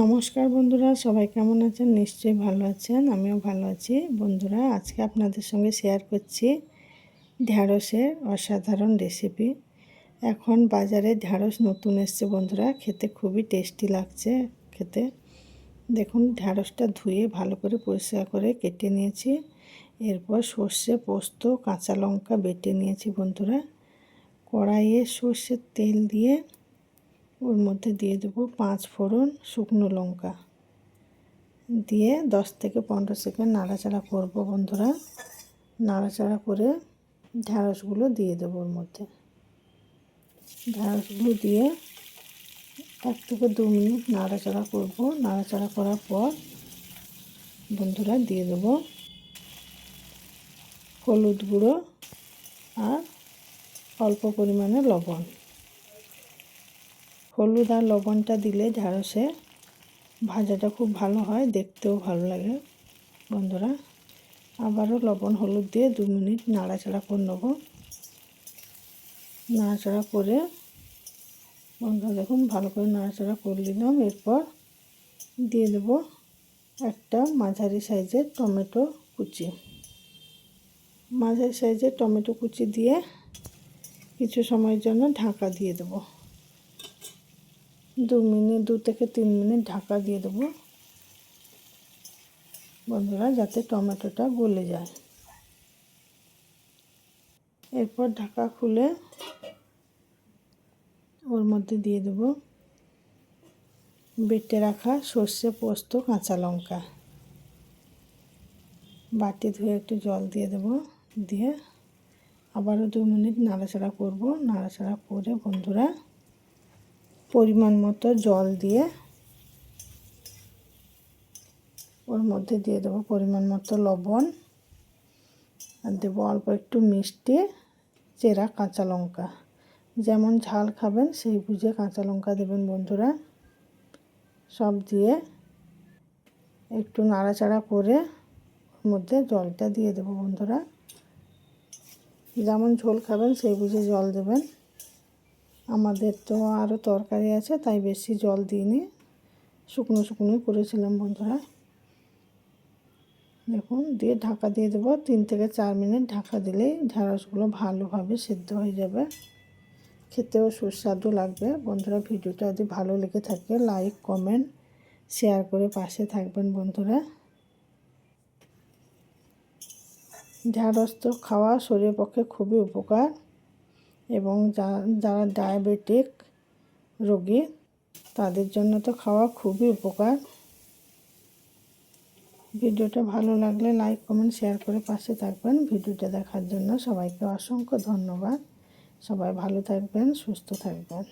নমস্কার বন্ধুরা, সবাই কেমন আছেন? নিশ্চয়ই ভালো আছেন, আমিও ভালো আছি। বন্ধুরা, আজকে আপনাদের সঙ্গে শেয়ার করছি ঢ্যাঁড়সের অসাধারণ রেসিপি। এখন বাজারে ঢ্যাঁড়স নতুন এসছে বন্ধুরা, খেতে খুবই টেস্টি লাগছে খেতে। দেখুন, ঢ্যাঁড়সটা ধুয়ে ভালো করে পরিষ্কার করে কেটে নিয়েছি। এরপর সর্ষে, পোস্ত, কাঁচা লঙ্কা বেটে নিয়েছি বন্ধুরা। কড়াইয়ে সর্ষের তেল দিয়ে ওর মধ্যে দিয়ে দেবো 5 ফোড়ন, শুকনো লঙ্কা দিয়ে 10 থেকে 15 সেকেন্ড নাড়াচাড়া করব বন্ধুরা। নাড়াচাড়া করে ঢ্যাঁড়সগুলো দিয়ে দেবো ওর মধ্যে। ঢ্যাঁড়সগুলো দিয়ে 1 থেকে 2 মিনিট নাড়াচাড়া করব। নাড়াচাড়া করার পর বন্ধুরা দিয়ে দেবো হলুদ গুঁড়ো আর অল্প পরিমাণে লবণ। হলুদ আর লবণটা দিলে ঢ্যাঁড়সে ভাজাটা খুব ভালো হয়, দেখতেও ভালো লাগে বন্ধুরা। আবারও লবণ হলুদ দিয়ে 2 মিনিট নাড়াচাড়া করে নেব। নাড়াচাড়া করে বন্ধুরা দেখুন ভালো করে নাড়াচাড়া করে নিলাম। এরপর দিয়ে দেব একটা মাঝারি সাইজের টমেটো কুচি। মাঝারি সাইজের টমেটো কুচি দিয়ে কিছু সময়ের জন্য ঢাকা দিয়ে দেব। 2 থেকে 3 মিনিট ঢাকা দিয়ে দেবো বন্ধুরা, যাতে টমেটোটা গলে যায়। এরপর ঢাকা খুলে ওর মধ্যে দিয়ে দেব বেটে রাখা সর্ষে, পোস্ত, কাঁচা লঙ্কা। বাটি ধুয়ে একটু জল দিয়ে দেব, দিয়ে আবারও 2 মিনিট নাড়াচাড়া করব। নাড়াচাড়া করে বন্ধুরা পরিমাণ মতো জল দিয়ে ওর মধ্যে দিয়ে দেবো পরিমাণ মতো লবণ আর দেবো অল্প একটু মিষ্টি, চেরা কাঁচা লঙ্কা। যেমন ঝাল খাবেন সেই বুঝে কাঁচা লঙ্কা দেবেন বন্ধুরা। সব দিয়ে একটু নাড়াচাড়া করে ওর মধ্যে জলটা দিয়ে দেবো বন্ধুরা। যেমন ঝোল খাবেন সেই বুঝে জল দেবেন। আমাদের তো আরও তরকারি আছে, তাই বেশি জল দিইনি, শুকনো শুকনোই করেছিলাম বন্ধুরা। দেখুন, দিয়ে ঢাকা দিয়ে দেবো। 3 থেকে 4 মিনিট ঢাকা দিলেই ঢ্যাঁড়সগুলো ভালোভাবে সিদ্ধ হয়ে যাবে, খেতেও সুস্বাদু লাগবে বন্ধুরা। ভিডিওটা যদি ভালো লেগে থাকে লাইক, কমেন্ট, শেয়ার করে পাশে থাকবেন বন্ধুরা। ঢ্যাঁড়স তো খাওয়া শরীরের পক্ষে খুবই উপকার, এবং যারা ডায়াবেটিক রোগী তাদের জন্য তো খাওয়া খুবই উপকার। ভিডিওটা ভালো লাগলে লাইক, কমেন্ট, শেয়ার করে পাশে থাকবেন। ভিডিওটা দেখার জন্য সবাইকে অসংখ্য ধন্যবাদ। সবাই ভালো থাকবেন, সুস্থ থাকবেন।